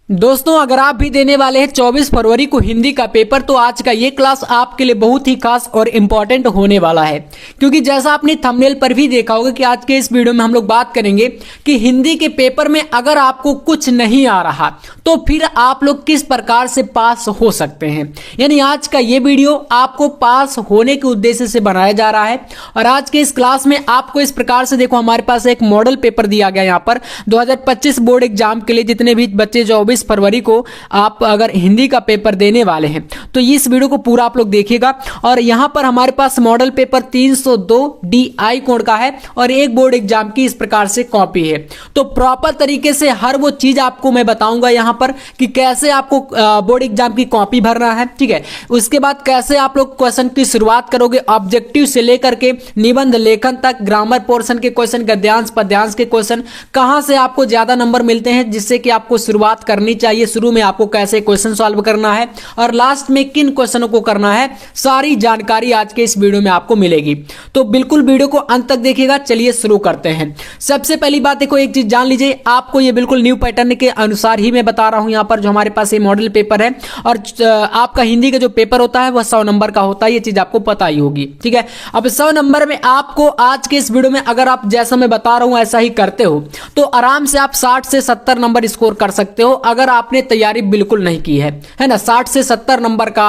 दोस्तों, अगर आप भी देने वाले हैं 24 फरवरी को हिंदी का पेपर, तो आज का ये क्लास आपके लिए बहुत ही खास और इम्पोर्टेंट होने वाला है। क्योंकि जैसा आपने थंबनेल पर भी देखा होगा कि आज के इस वीडियो में हम लोग बात करेंगे कि हिंदी के पेपर में अगर आपको कुछ नहीं आ रहा तो फिर आप लोग किस प्रकार से पास हो सकते हैं। यानी आज का ये वीडियो आपको पास होने के उद्देश्य से बनाया जा रहा है। और आज के इस क्लास में आपको इस प्रकार से, देखो हमारे पास एक मॉडल पेपर दिया गया यहाँ पर 2025 बोर्ड एग्जाम के लिए। जितने भी बच्चे 24 फरवरी को आप अगर हिंदी का पेपर देने वाले हैं तो इस वीडियो को पूरा आप लोग देखिएगा। और यहां पर हमारे पास मॉडल पेपर 302 DI कोड का है और एक बोर्ड एग्जाम की इस प्रकार से कॉपी है। तो प्रॉपर तरीके से हर वो चीज आपको मैं बताऊंगा यहां पर कि कैसे आपको बोर्ड एग्जाम की कॉपी भरना है, ठीक है। उसके बाद कैसे आप लोग क्वेश्चन की शुरुआत करोगे, ऑब्जेक्टिव से लेकर के निबंध लेखन तक, ग्रामर पोर्शन के क्वेश्चन, गद्यांश पद्यांश के क्वेश्चन, कहां से आपको ज्यादा नंबर मिलते हैं जिससे कि आपको शुरुआत करनी चाहिए, शुरू में आपको कैसे क्वेश्चन सॉल्व करना है और लास्ट में किन क्वेश्चनों को करना है, सारी जानकारी आज के इस वीडियो में आपको मिलेगी। तो बिल्कुल वीडियो को अंत तक देखिएगा। चलिए शुरू करते हैं। सबसे पहली बात देखो, एक चीज जान लीजिए, आपको ये बिल्कुल न्यू पैटर्न के अनुसार ही मैं बता रहा हूं। यहां पर जो हमारे पास ये मॉडल पेपर है और आपका हिंदी का जो पेपर होता है वह 100 नंबर का होता है, ये चीज आपको पता ही होगी, ठीक है। अब 100 नंबर में आपको आज के इस वीडियो में अगर आप जैसा मैं बता रहा हूं ऐसा ही करते हो तो आराम से आप 60 से 70 नंबर स्कोर कर सकते हो अगर आपने तैयारी बिल्कुल नहीं की है ना। 60 से 70 नंबर का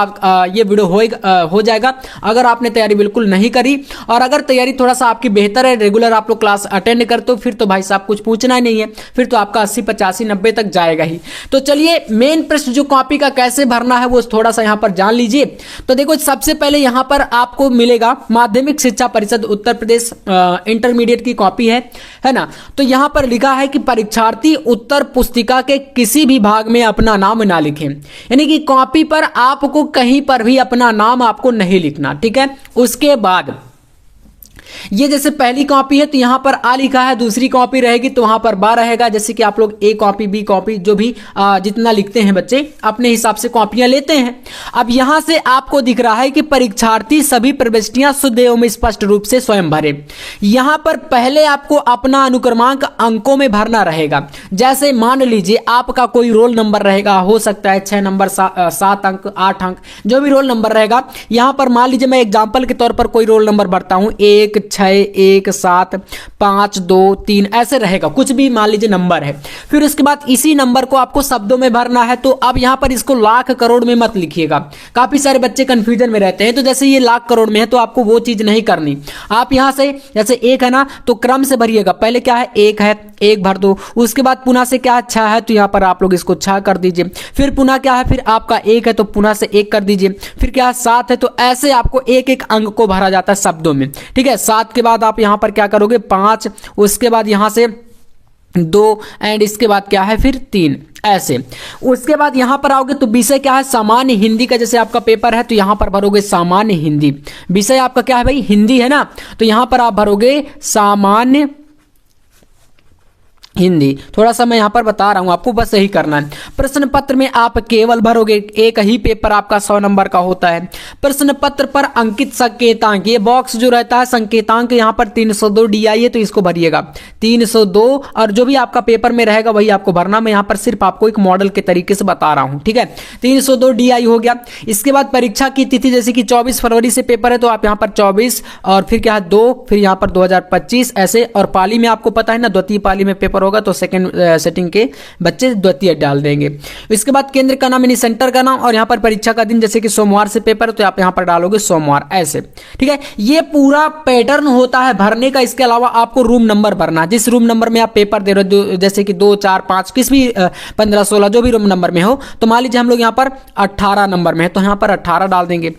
ये वीडियो हो जाएगा अगर आपने तैयारी बिल्कुल नहीं करी। और अगर तैयारी थोड़ा सा आपकी बेहतर है, रेगुलर आप लोग क्लास अटेंड करते हो, फिर तो भाई साहब कुछ पूछना ही नहीं है, फिर तो आपका 80 85 90 तक जाएगा ही। तो चलिए मेन प्रश्न जो कॉपी का कैसे भरना है वो थोड़ा सा यहां पर जान लीजिए। तो देखो, सबसे पहले यहां पर आपको मिलेगा माध्यमिक शिक्षा परिषद उत्तर प्रदेश इंटरमीडिएट की कॉपी है ना। तो यहां पर लिखा है कि परीक्षार्थी उत्तर पुस्तिका के किसी भी भाग में अपना नाम ना लिखें। यानी कि कॉपी पर आपको कहीं पर भी अपना नाम आपको नहीं लिखना, ठीक है। उसके बाद ये जैसे पहली कॉपी है तो यहां पर आ लिखा है, दूसरी कॉपी रहेगी तो वहां पर बा रहेगा। जैसे कि आप लोग ए कॉपी बी कॉपी जो भी जितना लिखते हैं बच्चे अपने हिसाब से कॉपियां लेते हैं। अब यहां से आपको दिख रहा है कि परीक्षार्थी सभी प्रविष्टियां शुद्ध एवं स्पष्ट रूप से स्वयं भरे। यहां पर पहले आपको अपना अनुक्रमांक अंकों में भरना रहेगा। जैसे मान लीजिए आपका कोई रोल नंबर रहेगा, हो सकता है 6 नंबर 7 अंक 8 अंक जो भी रोल नंबर रहेगा। यहां पर मान लीजिए मैं एग्जाम्पल के तौर पर कोई रोल नंबर भरता हूं 1 6 1 7 5 2 3 ऐसे रहेगा, कुछ भी मान लीजिए नंबर है। फिर उसके बाद इसी नंबर को आपको शब्दों में भरना है। तो अब यहां पर इसको लाख करोड़ में मत लिखिएगा, काफी सारे बच्चे कंफ्यूजन में रहते हैं। तो जैसे ये लाख करोड़ में है तो आपको वो चीज नहीं करनी। आप यहां से जैसे 1 है ना तो क्रम से भरिएगा। पहले क्या है 1 है, 1 भर दो। उसके बाद पुनः से क्या है 6 है तो यहां पर आप लोग इसको 6 कर दीजिए। फिर पुनः क्या है, फिर आपका 1 है तो पुनः से 1 कर दीजिए। फिर क्या है 7 है, तो ऐसे आपको एक एक अंक को भरा जाता है शब्दों में, ठीक है। 7 के बाद आप यहां पर क्या करोगे 5, उसके बाद यहां से 2 एंड इसके बाद क्या है फिर 3 ऐसे। उसके बाद यहां पर आओगे तो विषय क्या है सामान्य हिंदी का। जैसे आपका पेपर है तो यहां पर भरोगे सामान्य हिंदी। विषय आपका क्या है भाई हिंदी है ना, तो यहां पर आप भरोगे सामान्य हिंदी। थोड़ा सा मैं यहां पर बता रहा हूं आपको, बस यही करना है। प्रश्न पत्र में आप केवल भरोगे, एक ही पेपर आपका 100 नंबर का होता है। प्रश्न पत्र पर अंकित संकेतांक, ये बॉक्स जो रहता है संकेतांक यहां पर 302 DI है तो इसको भरिएगा 302। और जो भी आपका पेपर में रहेगा वही आपको भरना। मैं यहां पर सिर्फ आपको एक मॉडल के तरीके से बता रहा हूं, ठीक है। 302 DI हो गया। इसके बाद परीक्षा की तिथि, जैसे कि 24 फरवरी से पेपर है तो आप यहां पर 24 और फिर क्या है 2, फिर यहां पर 2025 ऐसे। और पाली में आपको पता है ना द्वितीय पाली में पेपर होगा तो सेकंड सेटिंग के बच्चे द्वितीय डाल देंगे। इसके बाद केंद्र का नाम यानी सेंटर का नाम और यहां पर परीक्षा का दिन, जैसे कि सोमवार से पेपर तो आप यहां पर डालोगे सोमवार ऐसे, ठीक है। ये पूरा पैटर्न होता है भरने का। इसके अलावा आपको रूम नंबर भरना, जिस रूम नंबर में आप पेपर दे रहे हो, जैसे कि 2 4 5 किस भी 15 16 जो भी रूम नंबर में हो। तो मान लीजिए हम लोग यहां पर 18 नंबर में है तो यहां पर 18 डाल देंगे।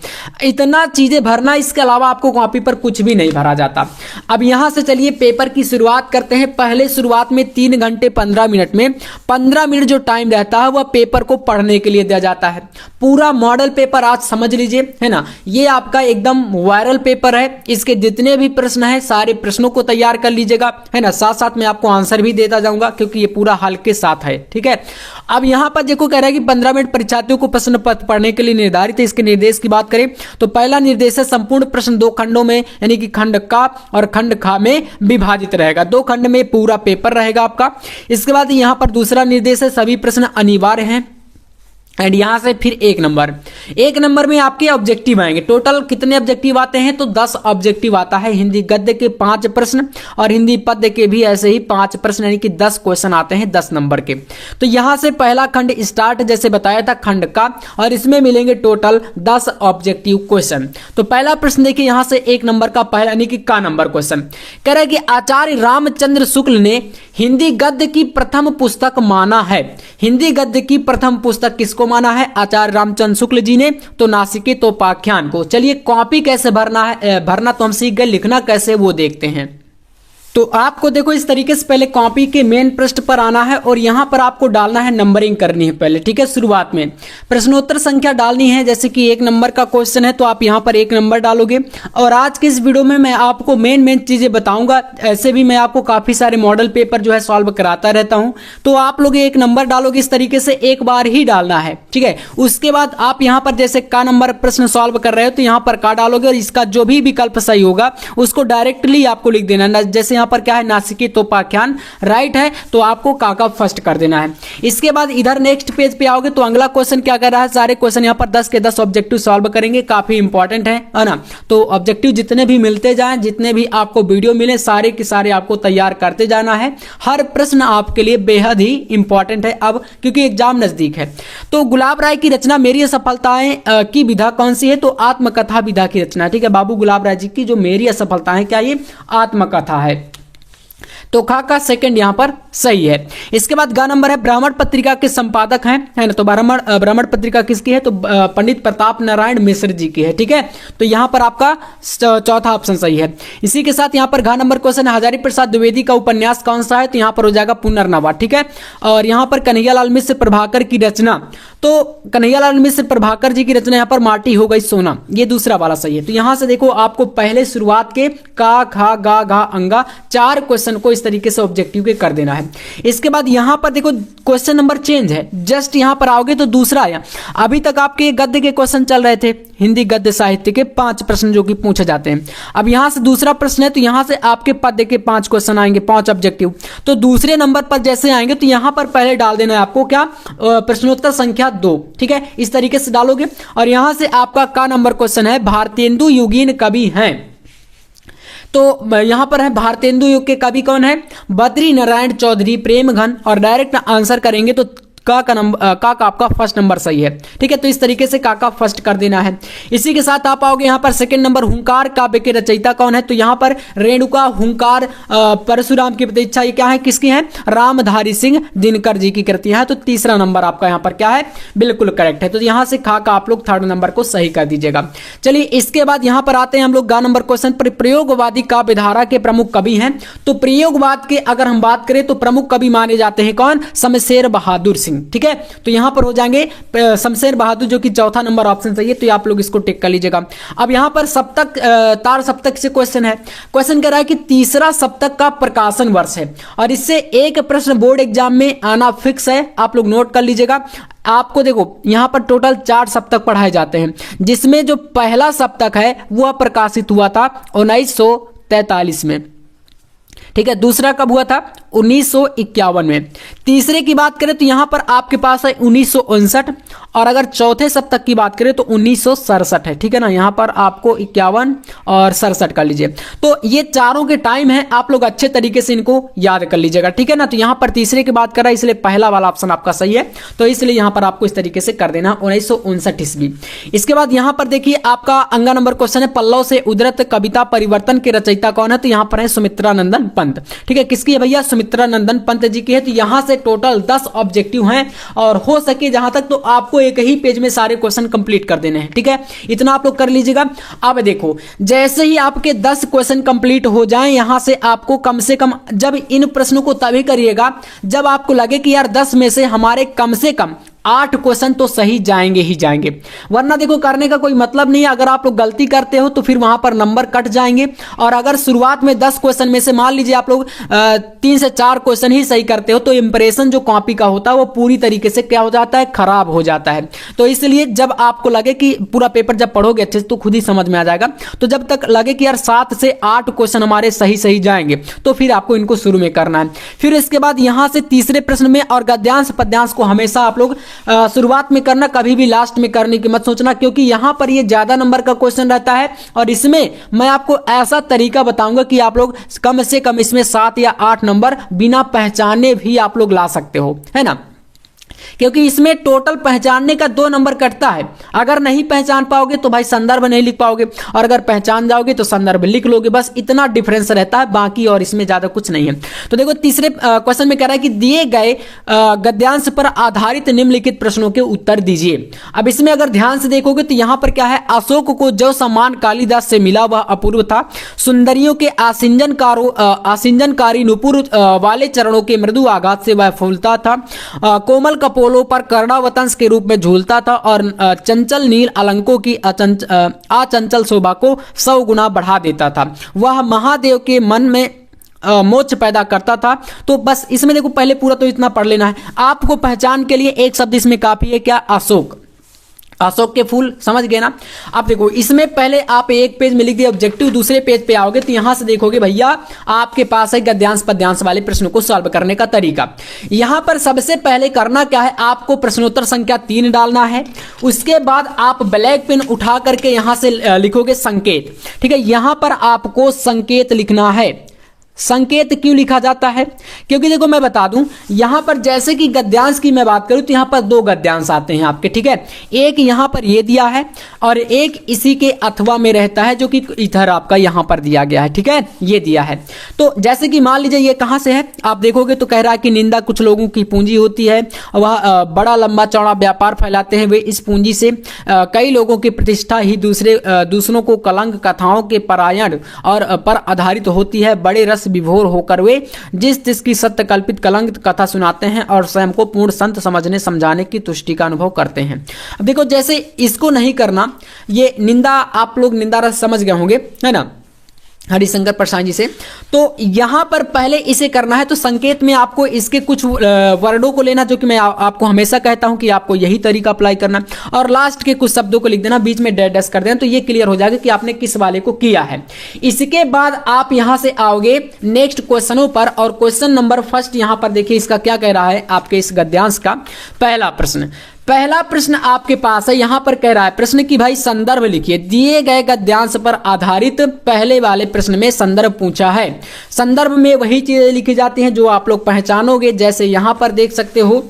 इतना चीजें भरना, इसके अलावा आपको कॉपी पर कुछ भी नहीं भरा जाता। अब यहां से चलिए पेपर की शुरुआत करते हैं। पहले शुरुआत में 3 घंटे 15 मिनट में 15 मिनट जो टाइम रहता है वह पेपर को पढ़ने के लिए दिया जाता है। पूरा मॉडल पेपर आज समझ लीजिए, है ना। ये आपका एकदम वायरल पेपर है। इसके जितने भी प्रश्न है सारे प्रश्नों को तैयार कर लीजिएगा, है ना। साथ साथ मैं आपको आंसर भी देता जाऊंगा क्योंकि ये पूरा हल के साथ है, ठीक है। अब यहां पर देखो कह रहा है कि 15 मिनट परीक्षार्थियों को प्रश्न पत्र पढ़ने के लिए निर्धारित है। इसके निर्देश की बात करें तो पहला निर्देश है संपूर्ण प्रश्न 2 खंडों में यानी कि खंड का और खंड खा में विभाजित रहेगा। 2 खंड में पूरा पेपर रहेगा। जाएगा आपका। इसके बाद यहाँ पर दूसरा निर्देश है सभी प्रश्न अनिवार्य हैं। एंड यहां से फिर एक नंबर में आपके ऑब्जेक्टिव आएंगे। टोटल कितने ऑब्जेक्टिव आते हैं तो 10 ऑब्जेक्टिव आता है। हिंदी गद्य के 5 प्रश्न और हिंदी पद्य के भी ऐसे ही 5 प्रश्न, यानी कि 10 क्वेश्चन आते हैं 10 नंबर के। तो यहां से पहला खंड स्टार्ट जैसे बताया था खंड का, और इसमें मिलेंगे टोटल 10 ऑब्जेक्टिव क्वेश्चन। तो पहला प्रश्न देखिए यहां से 1 नंबर का पहला यानी कि का नंबर क्वेश्चन कह रहा है कि आचार्य रामचंद्र शुक्ल ने हिंदी गद्य की प्रथम पुस्तक माना है। हिंदी गद्य की प्रथम पुस्तक किसको माना है? आचार्य रामचंद्र शुक्ल जी ने। तो नासिके तोपाख्यान को। चलिए कॉपी कैसे भरना है, भरना तो हम सीख गए, लिखना कैसे वो देखते हैं। तो आपको देखो इस तरीके से पहले कॉपी के मेन पृष्ठ पर आना है और यहां पर आपको डालना है, नंबरिंग करनी है पहले, ठीक है। शुरुआत में प्रश्नोत्तर संख्या डालनी है, जैसे कि 1 नंबर का क्वेश्चन है तो आप यहां पर 1 नंबर डालोगे। और आज के इस वीडियो में मैं आपको मेन चीजें बताऊंगा। ऐसे भी मैं आपको काफी सारे मॉडल पेपर जो है सॉल्व कराता रहता हूं, तो आप लोग 1 नंबर डालोगे इस तरीके से, एक बार ही डालना है, ठीक है। उसके बाद आप यहां पर जैसे का नंबर प्रश्न सॉल्व कर रहे हो तो यहां पर का डालोगे और इसका जो भी विकल्प सही होगा उसको डायरेक्टली आपको लिख देना। जैसे यहां पर क्या है, नासिके तोपाख्यान राइट है तो आपको का फर्स्ट कर देना है। इसके बाद इधर नेक्स्ट पेज पे आओगे तो अगला क्वेश्चन क्या कर रहा है, सारे क्वेश्चन यहां पर 10 के 10 ऑब्जेक्टिव सॉल्व करेंगे, काफी इंपॉर्टेंट है ना। तो ऑब्जेक्टिव जितने भी मिलते जाएं, जितने भी आपको वीडियो मिले, सारे के सारे आपको तैयार करते जाना है। हर प्रश्न आपके लिए बेहद ही इंपॉर्टेंट है अब, क्योंकि एग्जाम नजदीक है। तो गुलाब राय की रचना मेरी असफलताएं की विधा कौन सी है? तो आत्मकथा विधा की रचना, ठीक है। बाबू गुलाब राय जी की जो मेरी असफलताएं, क्या ये आत्मकथा है। तो का सेकंड यहां पर सही है। इसके बाद गा नंबर है ब्राह्मण पत्रिका के संपादक हैं, है ना। तो ब्राह्मण पत्रिका किसकी है? तो पंडित प्रताप नारायण मिश्र जी की है, ठीक है। तो यहां पर आपका चौथा ऑप्शन सही है। इसी के साथ यहां पर घ नंबर क्वेश्चन हजारी प्रसाद द्विवेदी का उपन्यास कौन सा है? तो यहां पर हो जाएगा पुनर्नवा, ठीक है। और यहां पर कन्हैयालाल मिश्र प्रभाकर की रचना, तो कन्हैयालाल मिश्र प्रभाकर जी की रचना यहां पर माटी हो गई सोना, ये दूसरा वाला सही है। तो यहां से देखो आपको पहले शुरुआत के का खा गा घा अंगा 4 क्वेश्चन को इस तरीके से ऑब्जेक्टिव के कर देना है। इसके बाद यहां पर देखो क्वेश्चन नंबर चेंज है, जस्ट यहां पर आओगे तो दूसरा आया। अभी तक आपके गद्य के क्वेश्चन चल रहे थे, हिंदी गद्य साहित्य के 5 प्रश्न जो कि पूछे जाते हैं। अब यहां से दूसरा प्रश्न है तो यहां से आपके पद्य के 5 क्वेश्चन आएंगे, 5 ऑब्जेक्टिव। तो दूसरे नंबर पर जैसे आएंगे तो यहां पर पहले डाल देना है आपको क्या, प्रश्नोत्तर संख्या 2, ठीक है। इस तरीके से डालोगे और यहां से आपका का नंबर क्वेश्चन है भारतेंदु युगीन कवि हैं। तो यहां पर है भारतेंदु युग के कवि कौन है? बद्री नारायण चौधरी प्रेमघन। और डायरेक्ट आंसर करेंगे तो का आपका फर्स्ट नंबर सही है, ठीक है। तो इस तरीके से का फर्स्ट कर देना है। इसी के साथ आप आओगे यहां पर सेकंड नंबर हुंकार काव्य के रचयिता कौन है? तो यहां पर रेणुका हुंकार परशुराम की प्रतीक्षा, ये क्या है, किसकी है? रामधारी सिंह दिनकर जी की कृतियां है। तो तीसरा नंबर आपका यहां पर क्या है, बिल्कुल करेक्ट है। तो यहां से का आप लोग थर्ड नंबर को सही कर दीजिएगा। चलिए इसके बाद यहां पर आते हैं हम लोग गा नंबर क्वेश्चन पर। प्रयोगवादी काव्य धारा के प्रमुख कवि हैं। तो प्रयोगवाद के अगर हम बात करें तो प्रमुख कवि माने जाते हैं कौन? शमशेर बहादुर सिंह, ठीक है। तो यहां पर हो जाएंगे शमशेर बहादुर, जो कि चौथा नंबर ऑप्शन सही है। तो आप लोग इसको टिक कर लीजिएगा। अब यहां पर सप्तक तार सप्तक से क्वेश्चन है। क्वेश्चन कह रहा है कि तीसरा सप्तक का प्रकाशन वर्ष है और इससे एक प्रश्न बोर्ड एग्जाम में आना फिक्स है, आप लोग नोट कर लीजिएगा। आपको देखो यहां पर टोटल 4 सप्तक पढ़ाए जाते हैं, जिसमें जो पहला सप्तक है वह प्रकाशित हुआ था 1943 में, ठीक है। दूसरा कब हुआ था? 1951 में। तीसरे की बात करें तो यहां पर आपके पास है 1959 और अगर चौथे सप्तक की बात करें तो 1967 है, ठीक है ना। यहां पर आपको 51 और 67 कर लीजिए। तो ये चारों के टाइम है, आप लोग अच्छे तरीके से इनको याद कर लीजिएगा, ठीक है ना। तो यहां पर तीसरे की बात कर रहा है इसलिए पहला वाला ऑप्शन आपका सही है। तो इसलिए यहां पर आपको इस तरीके से कर देना 1959 ईस्वी। इसके बाद यहां पर देखिए आपका अंगा नंबर क्वेश्चन है पल्लव से उद्धृत कविता परिवर्तन के रचयिता कौन है? तो यहां पर है सुमित्रानंदन पंत, ठीक है। किसकी है भैया? सुमित्रानंदन पंत जी की है। तो यहां से टोटल 10 ऑब्जेक्टिव हैं और हो सके जहां तक तो आपको एक ही पेज में सारे क्वेश्चन कंप्लीट कर देने हैं, ठीक है। इतना आप लोग कर लीजिएगा। अब देखो जैसे ही आपके 10 क्वेश्चन कंप्लीट हो जाएं, यहां से आपको कम से कम, जब इन प्रश्नों को तभी करिएगा जब आपको लगे कि यार 10 में से हमारे कम से कम 8 क्वेश्चन तो सही जाएंगे ही जाएंगे, वरना देखो करने का कोई मतलब नहीं है। अगर आप लोग गलती करते हो तो फिर वहां पर नंबर कट जाएंगे। और अगर शुरुआत में 10 क्वेश्चन में से मान लीजिए आप लोग 3 से 4 क्वेश्चन ही सही करते हो तो इंप्रेशन जो कॉपी का होता है वो पूरी तरीके से क्या हो जाता है, खराब हो जाता है। तो इसलिए जब आपको लगे कि पूरा पेपर जब पढ़ोगे अच्छे से तो खुद ही समझ में आ जाएगा। तो जब तक लगे कि यार 7 से 8 क्वेश्चन हमारे सही सही जाएंगे तो फिर आपको इनको शुरू में करना है। फिर इसके बाद यहां से तीसरे प्रश्न में, और गद्यांश पद्यांश को हमेशा आप लोग शुरुआत में करना, कभी भी लास्ट में करने की मत सोचना, क्योंकि यहां पर ये ज्यादा नंबर का क्वेश्चन रहता है। और इसमें मैं आपको ऐसा तरीका बताऊंगा कि आप लोग कम से कम इसमें 7 या 8 नंबर बिना पहचाने भी आप लोग ला सकते हो, है ना। क्योंकि इसमें टोटल पहचानने का 2 नंबर कटता है। अगर नहीं पहचान पाओगे तो भाई संदर्भ नहीं लिख पाओगे, और अगर पहचान जाओगे तो संदर्भ लिख लोगे। बस इतना डिफरेंस रहता है, बाकी और इसमें ज्यादा कुछ नहीं है। तो देखो तीसरे क्वेश्चन में कह रहा है कि दिए गए गद्यांश पर आधारित निम्नलिखित प्रश्नों के उत्तर दीजिए। अब इसमें अगर ध्यान से देखोगे तो यहां पर क्या है, अशोक को जो सम्मान कालिदास से मिला वह अपूर्व था। सुंदरियों के आसिंजनकारी नुपुर वाले चरणों के मृदु आघात से वह फूलता था। कोमल कपोलों पर कर्णावतंस के रूप में झूलता था, और चंचल नील अलंकों की अचंचल शोभा को 100 गुना बढ़ा देता था। वह महादेव के मन में मोक्ष पैदा करता था। तो बस इसमें देखो पहले पूरा तो इतना पढ़ लेना है। आपको पहचान के लिए एक शब्द इसमें काफी है, क्या, अशोक। अशोक के फूल, समझ गए ना। अब देखो इसमें पहले आप एक पेज में लिख दिए ऑब्जेक्टिव, दूसरे पेज पे आओगे तो यहां से देखोगे भैया आपके पास है गद्यांश पद्यांश वाले प्रश्नों को सॉल्व करने का तरीका। यहां पर सबसे पहले करना क्या है, आपको प्रश्नोत्तर संख्या 3 डालना है। उसके बाद आप ब्लैक पेन उठा करके यहां से लिखोगे संकेत, ठीक है। यहां पर आपको संकेत लिखना है। संकेत क्यों लिखा जाता है, क्योंकि देखो मैं बता दूं, यहां पर जैसे कि गद्यांश की मैं बात करूं तो यहां पर 2 गद्यांश आते हैं आपके, ठीक है। एक यहां पर ये दिया है और एक इसी के अथवा में रहता है, जो कि इधर आपका यहां पर दिया गया है, ठीक है, ये दिया है। तो जैसे कि मान लीजिए ये कहां से है, आप देखोगे तो कह रहा है कि निंदा कुछ लोगों की पूंजी होती है, वह बड़ा लंबा चौड़ा व्यापार फैलाते हैं। वे इस पूंजी से कई लोगों की प्रतिष्ठा ही दूसरों को कलंक कथाओं के परायण और पर आधारित होती है। बड़े रस विभोर होकर वे जिस की सत्य कल्पित कलंक कथा सुनाते हैं और स्वयं को पूर्ण संत समझने समझाने की तुष्टि का अनुभव करते हैं। अब देखो जैसे इसको नहीं करना, ये निंदा, आप लोग निंदा रस समझ गए होंगे, है ना, हरिशंकर प्रसाद जी से। तो यहां पर पहले इसे करना है। तो संकेत में आपको इसके कुछ वर्डों को लेना, जो कि मैं आपको हमेशा कहता हूं कि आपको यही तरीका अप्लाई करना, और लास्ट के कुछ शब्दों को लिख देना, बीच में डैश डैश कर देना, तो ये क्लियर हो जाएगा कि आपने किस वाले को किया है। इसके बाद आप यहां से आओगे नेक्स्ट क्वेश्चनों पर, और क्वेश्चन नंबर फर्स्ट यहां पर देखिए इसका क्या कह रहा है, आपके इस गद्यांश का पहला प्रश्न आपके पास है। यहां पर कह रहा है प्रश्न की भाई संदर्भ लिखिए। दिए गए गद्यांश पर आधारित पहले वाले प्रश्न में संदर्भ पूछा है। संदर्भ में वही चीजें लिखी जाती हैं जो आप लोग पहचानोगे, जैसे यहां पर देख सकते हो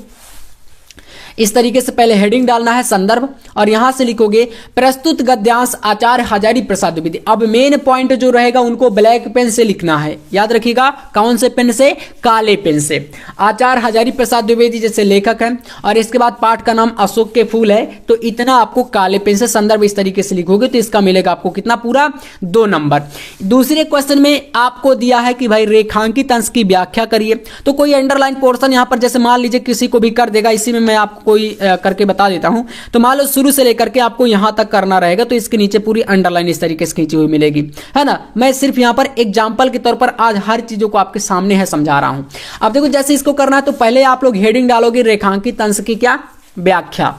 इस तरीके से पहले हेडिंग डालना है संदर्भ, और यहां से लिखोगे प्रस्तुत गद्यांश आचार्य हजारी प्रसाद द्विवेदी। अब मेन पॉइंट जो रहेगा उनको ब्लैक पेन से लिखना है, याद रखिएगा, कौन से पेन से, काले पेन से। आचार्य हजारी प्रसाद द्विवेदी जैसे लेखक हैं, और इसके बाद पाठ का नाम अशोक के फूल है, तो इतना आपको काले पेन से संदर्भ इस तरीके से लिखोगे तो इसका मिलेगा आपको कितना, पूरा 2 नंबर। दूसरे क्वेश्चन में आपको दिया है कि भाई रेखांकित अंश की व्याख्या करिए। तो कोई अंडरलाइन पोर्शन यहां पर जैसे मान लीजिए किसी को भी कर देगा, इसी में मैं आपको कोई करके बता देता हूं। तो मान लो शुरू से लेकर के आपको यहां तक करना रहेगा, तो इसके नीचे पूरी अंडरलाइन इस तरीके से खींची हुई मिलेगी, है ना। मैं सिर्फ यहां पर एग्जांपल के तौर पर आज हर चीजों को आपके सामने है समझा रहा हूं। अब देखो जैसे इसको करना है तो पहले आप लोग हेडिंग डालोगे रेखांकित अंश की क्या व्याख्या।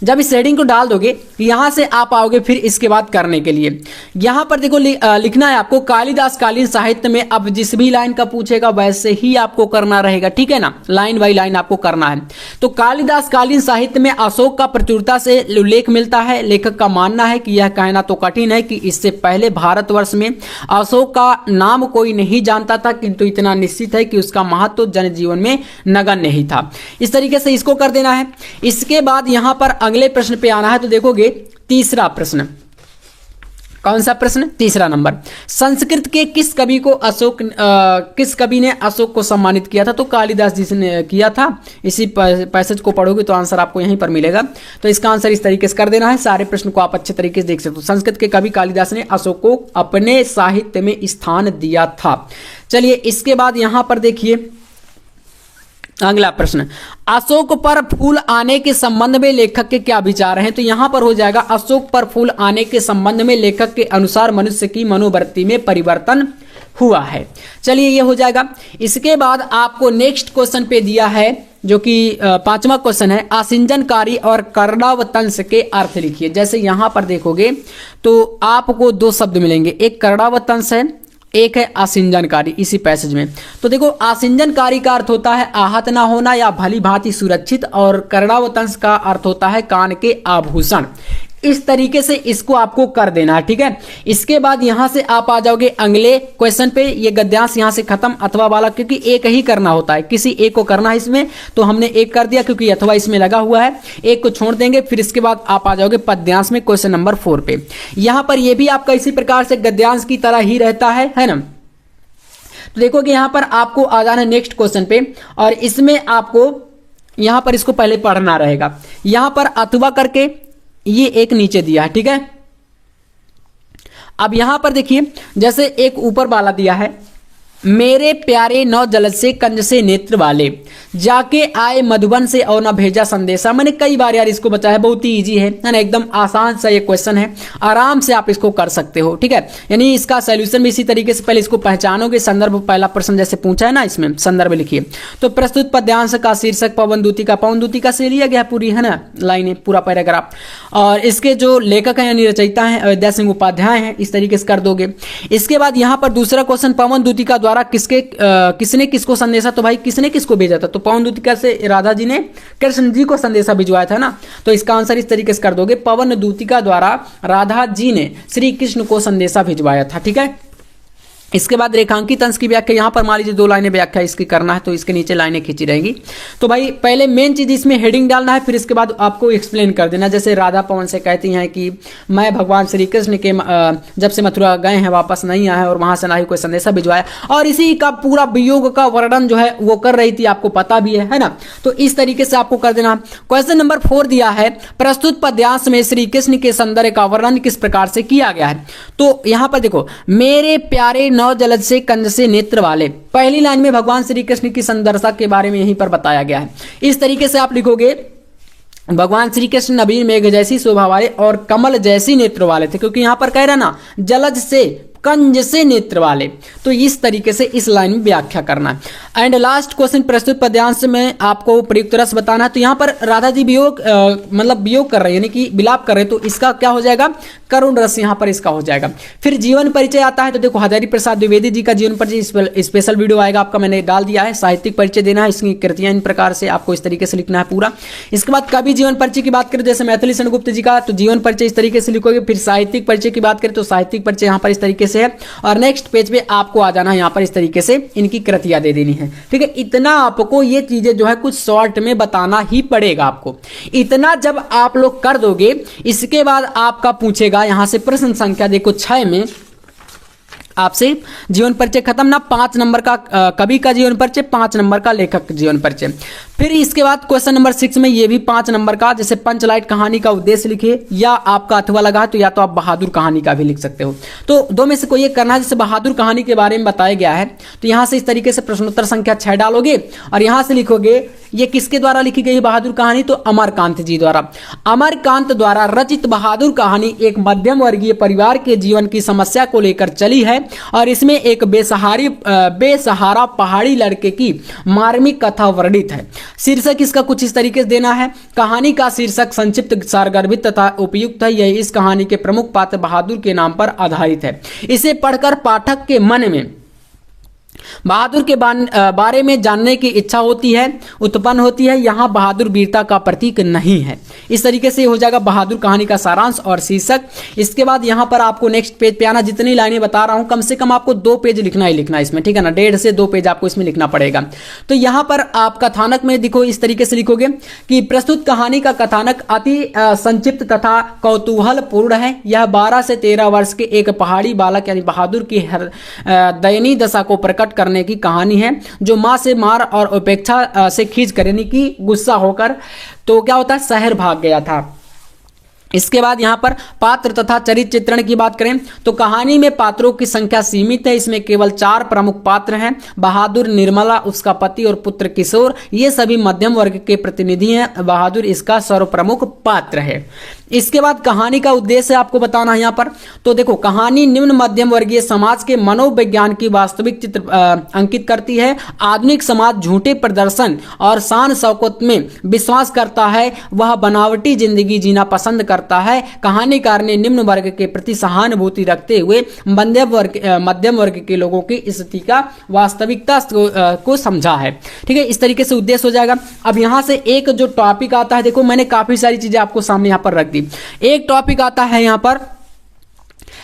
जब इस हेडिंग को डाल दोगे यहां से आप आओगे फिर इसके बाद करने के लिए, यहां पर देखो लिखना है आपको कालिदास कालीन साहित्य में। अब जिस भी लाइन का पूछेगा वैसे ही आपको करना रहेगा, ठीक है ना, लाइन बाई लाइन आपको करना है। तो कालिदास कालीन साहित्य में अशोक का प्रचुरता से उल्लेख मिलता है। लेखक का मानना है कि यह कहना तो कठिन है कि इससे पहले भारतवर्ष में अशोक का नाम कोई नहीं जानता था, किंतु इतना निश्चित है कि उसका महत्व जनजीवन में नगण्य नहीं था। इस तरीके से इसको कर देना है। इसके बाद यहां पर अगले प्रश्न पे आना है। तो देखोगे तीसरा प्रश्न, कौन सा प्रश्न, तीसरा नंबर, संस्कृत के किस कवि ने अशोक को सम्मानित किया था। तो कालिदास जी ने किया था। इसी पैसेज को पढ़ोगे तो आंसर आपको यहीं पर मिलेगा। तो इसका आंसर इस तरीके से कर देना है। सारे प्रश्न को आप अच्छे तरीके से देख सकते हो। संस्कृत के कवि कालिदास ने अशोक को अपने साहित्य में स्थान दिया था। चलिए इसके बाद यहां पर देखिए अगला प्रश्न, अशोक पर फूल आने के संबंध में लेखक के क्या विचार हैं? तो यहां पर हो जाएगा अशोक पर फूल आने के संबंध में लेखक के अनुसार मनुष्य की मनोवृत्ति में परिवर्तन हुआ है। चलिए ये हो जाएगा। इसके बाद आपको नेक्स्ट क्वेश्चन पे दिया है जो कि 5वां क्वेश्चन है, आसिंजनकारी और कर्णावतंस के अर्थ लिखिए। जैसे यहां पर देखोगे तो आपको दो शब्द मिलेंगे, एक कर्णावतंस है, एक है आसिंजनकारी इसी पैसेज में। तो देखो आसिंजनकारी का अर्थ होता है आहत ना होना या भली भांति सुरक्षित, और कर्णावतंस का अर्थ होता है कान के आभूषण। इस तरीके से इसको आपको कर देना है, ठीक है। इसके बाद यहां से आप आ जाओगे अगले क्वेश्चन पे। ये गद्यांश यहां से खत्म, अथवा वाला, क्योंकि एक ही करना होता है, किसी एक को करना है इसमें, तो हमने एक कर दिया क्योंकि अथवा इसमें लगा हुआ है, एक को छोड़ देंगे। फिर इसके बाद आप आ जाओगे पद्यांश में क्वेश्चन नंबर 4 पे। यहां पर यह भी आपका इसी प्रकार से गद्यांश की तरह ही रहता है ना। तो देखो कि यहां पर आपको आ जाना है नेक्स्ट क्वेश्चन पे, और इसमें आपको यहां पर इसको पहले पढ़ना रहेगा। यहां पर अथवा करके ये एक नीचे दिया है, ठीक है। अब यहां पर देखिए, जैसे एक ऊपर वाला दिया है, मेरे प्यारे नौ जलद से कंज से नेत्र वाले, जाके आए मधुबन से और न भेजा संदेशा। मैंने कई बार यार इसको बताया, बहुत ही इजी है ना, एकदम आसान सा ये क्वेश्चन है, आराम से आप इसको कर सकते हो, ठीक है। यानी इसका सॉल्यूशन भी इसी तरीके से, पहले इसको पहचानोगे, संदर्भ पहला प्रश्न जैसे पूछा है ना, इसमें संदर्भ लिखिए। तो प्रस्तुत पद्यांश का शीर्षक पवन दूती से लिया गया, पूरी है ना लाइनें, पूरा पैराग्राफ, और इसके जो लेखक हैं यानी रचयिता हैं अयोध्या सिंह उपाध्याय हैं, इस तरीके से कर दोगे। इसके बाद यहां पर दूसरा क्वेश्चन, पवन दूतिका द्वारा किसने किसको संदेशा, तो भाई किसने किसको भेजा था? तो पवन दूतिका से राधा जी ने कृष्ण जी को संदेशा भिजवाया था ना, तो इसका आंसर इस तरीके से कर दोगे, पवन दूतिका द्वारा राधा जी ने श्री कृष्ण को संदेशा भिजवाया था, ठीक है। इसके बाद रेखांकित अंश की व्याख्या, यहां पर मान लीजिए 2 लाइनें व्याख्या इसकी करना है, तो इसके नीचे लाइनें खींची रहेंगी। तो भाई पहले मेन चीज इसमें हेडिंग डालना है, फिर इसके बाद आपको एक्सप्लेन कर देना। जैसे राधा पवन से कहती हैं कि मैं भगवान श्री कृष्ण के जब से मथुरा गए हैं वापस नहीं आए, और वहां से ना ही कोई संदेशा भिजवाया, और इसी का पूरा वियोग का वर्णन जो है वो कर रही थी, आपको पता भी है ना। तो इस तरीके से आपको कर देना। क्वेश्चन नंबर 4 दिया है, प्रस्तुत पद्यांश में श्री कृष्ण के सौंदर्य का वर्णन किस प्रकार से किया गया है? तो यहां पर देखो, मेरे प्यारे नौ जलद से कंज से नेत्र वाले, पहली लाइन में भगवान श्री कृष्ण की सुंदरता के बारे में यहीं पर बताया गया है। इस तरीके से आप लिखोगे, भगवान श्री कृष्ण नबीन मेघ जैसी शोभा वाले और कमल जैसी नेत्र वाले थे, क्योंकि यहां पर कह रहा ना जलज से कंज से नेत्र वाले, तो इस तरीके से इस लाइन में व्याख्या करना है। एंड लास्ट क्वेश्चन, प्रस्तुत पद्यांश में आपको प्रयुक्त रस बताना है। तो यहाँ पर राधा जी वियोग मतलब वियोग कर रहे हैं, यानी कि विलाप कर रहे हैं, तो इसका क्या हो जाएगा? करुण रस यहाँ पर इसका हो जाएगा। फिर जीवन परिचय आता है, तो देखो हजारी प्रसाद द्विवेदी जी का जीवन परिचय स्पेशल वीडियो आएगा आपका, मैंने डाल दिया है। साहित्यिक परिचय देना है, इसकी कृतियां इन प्रकार से आपको इस तरीके से लिखना है पूरा। इसके बाद कवि जीवन परिचय की बात करें, जैसे मैथिली सेनगुप्त जी का, तो जीवन परिचय इस तरीके से लिखोगे। फिर साहित्यिक परिचय की बात करें तो साहित्यिक परिचय यहाँ पर इस तरीके से है, और नेक्स्ट पेज पे आपको आ जाना है, यहाँ पर इस तरीके से इनकी कृतियां दे देनी है, ठीक है। इतना आपको ये चीजें जो है कुछ शॉर्ट में बताना ही पड़ेगा आपको। इतना जब आप लोग कर दोगे, इसके बाद आपका पूछेगा यहां से प्रश्न संख्या देखो 6 में आपसे जीवन परिचय खत्म ना, 5 नंबर का कवि का जीवन परिचय, 5 नंबर का लेखक जीवन परिचय। फिर इसके बाद क्वेश्चन नंबर 6 में ये भी 5 नंबर का, जैसे पंचलाइट कहानी का उद्देश्य लिखिए, या आपका अथवा लगा है तो या तो आप बहादुर कहानी का भी लिख सकते हो। तो दो में से कोई एक करना है। जैसे बहादुर कहानी के बारे में बताया गया है, तो यहां से इस तरीके से प्रश्नोत्तर संख्या 6 डालोगे, और यहां से लिखोगे ये किसके द्वारा लिखी गई बहादुर कहानी, तो अमरकांत जी द्वारा। अमरकांत द्वारा रचित बहादुर कहानी एक मध्यम वर्गीय परिवार के जीवन की समस्या को लेकर चली है, और इसमें एक बेसहारा पहाड़ी लड़के की मार्मिक कथा वर्णित है। शीर्षक इसका कुछ इस तरीके से देना है। कहानी का शीर्षक संक्षिप्त, सारगर्भित तथा उपयुक्त है। यह इस कहानी के प्रमुख पात्र बहादुर के नाम पर आधारित है। इसे पढ़कर पाठक के मन में बहादुर के बारे में जानने की इच्छा होती है, उत्पन्न होती है। यहाँ बहादुर वीरता का प्रतीक नहीं है। इस तरीके से हो जाएगा बहादुर कहानी का सारांश और शीर्षक। इसके बाद यहाँ पर आपको नेक्स्ट पेज पे आना। जितनी लाइनें बता रहा हूँ कम से कम आपको 2 पेज लिखना ही लिखना है इसमें, ठीक है ना, 1.5 से 2 पेज आपको इसमें लिखना पड़ेगा। तो यहाँ पर आप कथानक में देखो इस तरीके से लिखोगे कि प्रस्तुत कहानी का कथानक अति संक्षिप्त तथा कौतूहलपूर्ण है। यह 12 से 13 वर्ष के एक पहाड़ी बालक यानी बहादुर की दयनीय दशा को प्रकट करने की कहानी है, जो मां से मार और उपेक्षा से खींच कर यानी कि गुस्सा होकर तो क्या होता है शहर भाग गया था। इसके बाद यहाँ पर पात्र तथा चरित्र चित्रण की बात करें तो कहानी में पात्रों की संख्या सीमित है। इसमें केवल 4 प्रमुख पात्र हैं। बहादुर, निर्मला, उसका पति और पुत्र किशोर, ये सभी मध्यम वर्ग के प्रतिनिधि हैं। बहादुर इसका सर्वप्रमुख पात्र है। इसके बाद कहानी का उद्देश्य आपको बताना है यहाँ पर। तो देखो, कहानी निम्न मध्यम वर्गीय समाज के मनोविज्ञान की वास्तविक चित्र अंकित करती है। आधुनिक समाज झूठे प्रदर्शन और शान शौकत में विश्वास करता है, वह बनावटी जिंदगी जीना पसंद करता है। कहानीकार ने निम्न वर्ग के प्रति सहानुभूति रखते हुए मध्यम वर्ग के लोगों की स्थिति का वास्तविकता को समझा है। ठीक है, इस तरीके से उद्देश्य हो जाएगा। अब यहाँ से एक जो टॉपिक आता है, देखो मैंने काफी सारी चीजें आपको सामने यहाँ पर रख दी। एक टॉपिक आता है यहां पर,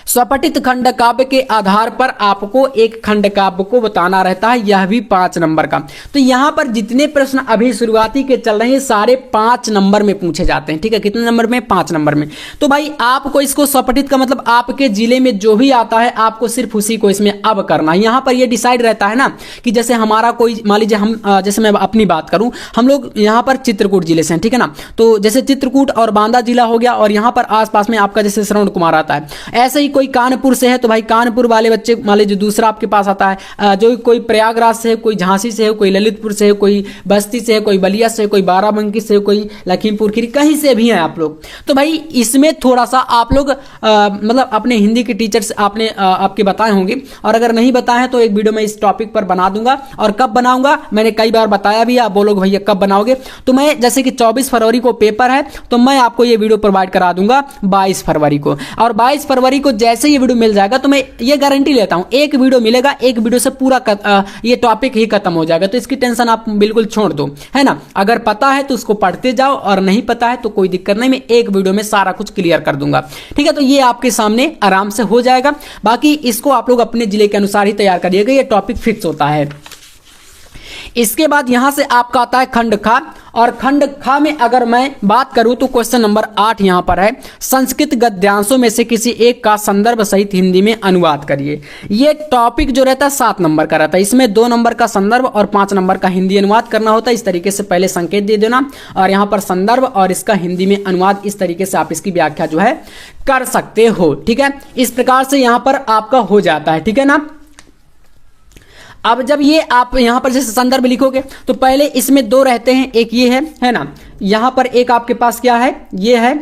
स्वपठित खंड काव्य के आधार पर आपको एक खंड काव्य को बताना रहता है, यह भी 5 नंबर का। तो यहां पर जितने प्रश्न अभी शुरुआती के चल रहे हैं सारे 5 नंबर में पूछे जाते हैं। ठीक है, कितने नंबर में? 5 नंबर में। तो भाई आपको इसको स्वपठित का मतलब आपके जिले में जो भी आता है आपको सिर्फ उसी को इसमें अब करना है। यहां पर यह डिसाइड रहता है ना कि जैसे हमारा कोई, मान लीजिए हम, जैसे मैं अपनी बात करूं, हम लोग यहां पर चित्रकूट जिले से हैं, ठीक है ना। तो जैसे चित्रकूट और बांदा जिला हो गया, और यहां पर आसपास में आपका जैसे श्रवण कुमार आता है। ऐसे ही कोई कानपुर से है तो भाई कानपुर वाले बच्चे, मान लीजिए दूसरा आपके पास आता है, जो कोई प्रयागराज से है, कोई झांसी से है, कोई ललितपुर से है, कोई बस्ती से है, कोई बलिया से है, कोई बाराबंकी से है, कोई लखीमपुर खीरी, कहीं से भी हैं आप लोग। तो भाई इसमें थोड़ा सा आप लोग मतलब अपने हिंदी के टीचर से आपने आपके बताए होंगे, और अगर नहीं बताए हैं तो एक वीडियो में इस टॉपिक पर बना दूंगा। और कब बनाऊंगा मैंने कई बार बताया भी, आप बोलोगे भैया कब बनाओगे, तो मैं जैसे कि 24 फरवरी को पेपर है तो मैं आपको ये वीडियो प्रोवाइड करा दूंगा 22 फरवरी को। और 22 फरवरी को जैसे ये वीडियो मिल जाएगा तो मैं ये गारंटी लेता हूं, एक वीडियो मिलेगा, एक वीडियो से पूरा ये टॉपिक ही खत्म हो जाएगा। तो इसकी टेंशन आप बिल्कुल छोड़ दो, है ना। अगर पता है तो उसको पढ़ते जाओ, और नहीं पता है तो कोई दिक्कत नहीं, मैं एक वीडियो में सारा कुछ क्लियर कर दूंगा। ठीक है, तो ये आपके सामने आराम से हो जाएगा। बाकी इसको आप लोग अपने जिले के अनुसार ही तैयार करिएगा, ये टॉपिक फिक्स होता है। इसके बाद यहां से आपका आता है खंड खा, और खंड खा में अगर मैं बात करूं तो क्वेश्चन नंबर 8 यहां पर है, संस्कृत गद्यांशों में से किसी एक का संदर्भ सहित हिंदी में अनुवाद करिए। ये टॉपिक जो रहता है 7 नंबर का रहता है, इसमें 2 नंबर का संदर्भ और 5 नंबर का हिंदी अनुवाद करना होता है। इस तरीके से पहले संकेत दे देना, और यहां पर संदर्भ और इसका हिंदी में अनुवाद, इस तरीके से आप इसकी व्याख्या जो है कर सकते हो। ठीक है, इस प्रकार से यहां पर आपका हो जाता है। ठीक है ना। अब जब ये आप यहां पर जैसे संदर्भ लिखोगे तो पहले इसमें 2 रहते हैं, एक ये है ना, यहां पर एक आपके पास क्या है, ये है,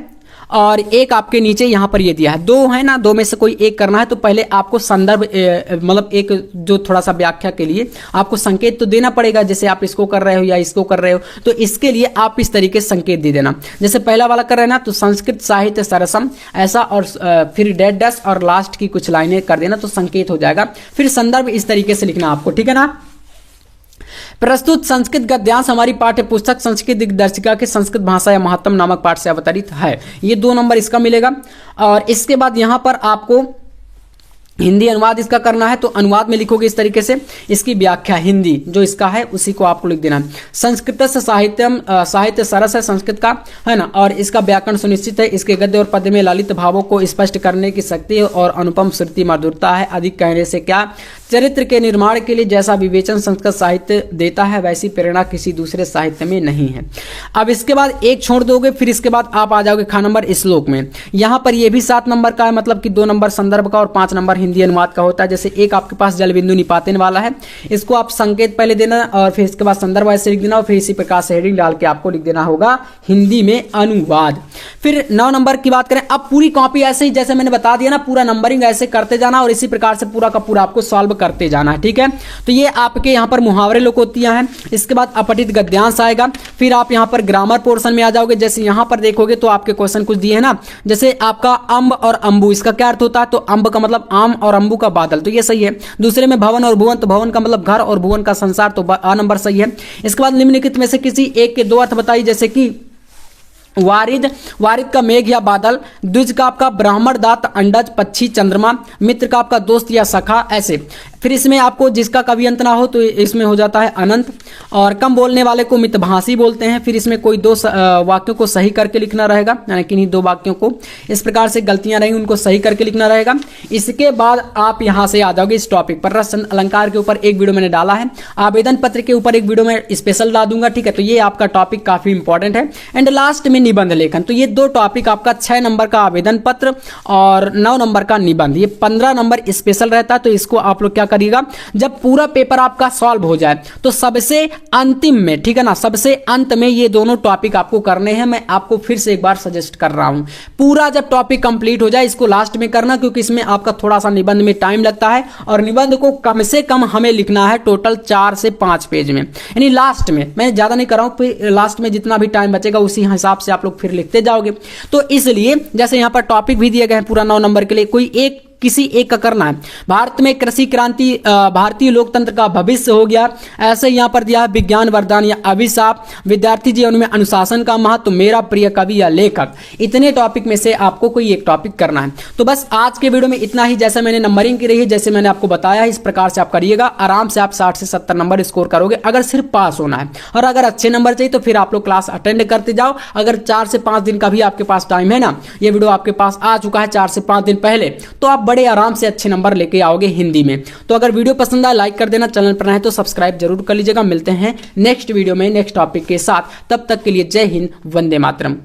और एक आपके नीचे यहां पर ये दिया है। 2 है ना, 2 में से कोई एक करना है तो पहले आपको संदर्भ मतलब एक जो थोड़ा सा व्याख्या के लिए आपको संकेत तो देना पड़ेगा, जैसे आप इसको कर रहे हो या इसको कर रहे हो, तो इसके लिए आप इस तरीके से संकेत दे देना। जैसे पहला वाला कर रहे हैं ना, तो संस्कृत साहित्य सरसम ऐसा, और फिर डैश डैश और लास्ट की कुछ लाइनें कर देना तो संकेत हो जाएगा। फिर संदर्भ इस तरीके से लिखना आपको, ठीक है ना। प्रस्तुत संस्कृत गद्यांश हमारी पाठ्य पुस्तक संस्कृत दिग्दर्शिका के संस्कृत भाषा या महत्तम नामक पाठ से अवतरित है। ये 2 नंबर इसका मिलेगा। और इसके बाद यहां पर आपको हिंदी अनुवाद इसका करना है, तो अनुवाद में लिखोगे इस तरीके से, इसकी व्याख्या हिंदी जो इसका है उसी को आपको लिख देना है। संस्कृत से साहित्य सरस है संस्कृत का, है ना, और इसका व्याकरण सुनिश्चित है। इसके गद्य और पद्य में ललित भावों को स्पष्ट करने की शक्ति है और अनुपम श्रुति मधुरता है। अधिक कहने से क्या, चरित्र के निर्माण के लिए जैसा विवेचन संस्कृत साहित्य देता है वैसी प्रेरणा किसी दूसरे साहित्य में नहीं है। अब इसके बाद एक छोड़ दोगे, फिर इसके बाद आप आ जाओगे खा नंबर श्लोक में। यहां पर यह भी 7 नंबर का है, मतलब कि 2 नंबर संदर्भ का और 5 नंबर हिंदी अनुवाद का होता है। जैसे एक आपके पास जल बिंदु निपातन वाला है, इसको आप संकेत पहले देना और फिर इसके बाद संदर्भ ऐसे लिख देना, और फिर इसी प्रकार से हेडिंग डाल के आपको लिख देना होगा हिंदी में अनुवाद। फिर 9 नंबर की बात करें, अब पूरी कॉपी ऐसे ही जैसे मैंने बता दिया ना, पूरा नंबरिंग ऐसे करते जाना और इसी प्रकार से पूरा का पूरा आपको सॉल्व करते जाना है। ठीक है, तो ये आपके यहाँ पर मुहावरे लोकोक्तियां हैं। इसके बाद अपठित गद्यांश आएगा, फिर आप यहाँ पर ग्रामर पोर्शन में आ जाओगे। जैसे यहाँ पर देखोगे तो आपके क्वेश्चन कुछ दिए हैं ना, जैसे आपका अम्ब और अंबु, इसका क्या अर्थ होता है, तो अम्ब का मतलब आम और अंबु का बादल, तो ये सही है। दूसरे में भवन और भुवन, तो भवन का मतलब घर और भुवन का संसार, तो आ नंबर सही है। इसके बाद निम्नलिखित में से किसी एक के 2 अर्थ बताइए, जैसे कि वारिद, वारिद का मेघ या बादल, द्विज का आपका ब्राह्मण दात अंडज पक्षी चंद्रमा, मित्र का आपका दोस्त या सखा, ऐसे फिर इसमें आपको जिसका कभी अंत ना हो तो इसमें हो जाता है अनंत। और कम बोलने वाले को मितभाषी बोलते हैं। फिर इसमें कोई दो वाक्यों को सही करके लिखना रहेगा, यानी किन्हीं दो वाक्यों को इस प्रकार से गलतियां रही उनको सही करके लिखना रहेगा। इसके बाद आप यहां से आ जाओगे इस टॉपिक पर। रस अलंकार के ऊपर एक वीडियो मैंने डाला है, आवेदन पत्र के ऊपर एक वीडियो में स्पेशल ला दूंगा, ठीक है। तो ये आपका टॉपिक काफी इंपॉर्टेंट है। एंड लास्ट में निबंध लेखन, तो ये दो टॉपिक आपका 6 नंबर का आवेदन पत्र और 9 नंबर का निबंध, ये 15 नंबर स्पेशल रहता है। तो इसको आप लोग क्या करिएगा, जब पूरा पेपर आपका सॉल्व हो जाए तो सबसे अंतिम में, ठीक है ना, सबसे अंत में ये दोनों टॉपिक आपको करने हैं। मैं आपको फिर से एक बार सजेस्ट कर रहा हूं, पूरा जब टॉपिक कंप्लीट हो जाए इसको लास्ट में करना, क्योंकि इसमें आपका थोड़ा सा निबंध में टाइम लगता है और निबंध को कम से कम हमें लिखना है टोटल 4 से 5 पेज में, यानी लास्ट में। मैं ज्यादा नहीं कर रहा हूं, फिर लास्ट में जितना भी टाइम बचेगा उसी हिसाब से आप लोग फिर लिखते जाओगे। तो इसलिए जैसे यहां पर टॉपिक भी दिए गए हैं पूरा 9 नंबर के लिए, कोई एक किसी एक का करना है। भारत में कृषि क्रांति, भारतीय लोकतंत्र का भविष्य हो गया, ऐसे यहां पर दिया है विज्ञान वरदान या अभिशाप, विद्यार्थी जीवन में अनुशासन का महत्व, मेरा प्रिय कवि या लेखक। इतने टॉपिक में से आपको कोई एक टॉपिक करना है। तो बस आज के वीडियो में इतना ही। जैसे मैंने नंबरिंग की रही है, जैसे मैंने आपको बताया, इस प्रकार से आप करिएगा, आराम से आप 60 से 70 नंबर स्कोर करोगे अगर सिर्फ पास होना है। और अगर अच्छे नंबर चाहिए तो फिर आप लोग क्लास अटेंड करते जाओ। अगर 4 से 5 दिन का भी आपके पास टाइम है ना, ये वीडियो आपके पास आ चुका है 4 से 5 दिन पहले, तो आप बड़े आराम से अच्छे नंबर लेके आओगे हिंदी में। तो अगर वीडियो पसंद आए लाइक कर देना, चैनल पर नए तो सब्सक्राइब जरूर कर लीजिएगा। मिलते हैं नेक्स्ट वीडियो में नेक्स्ट टॉपिक के साथ, तब तक के लिए जय हिंद, वंदे मातरम।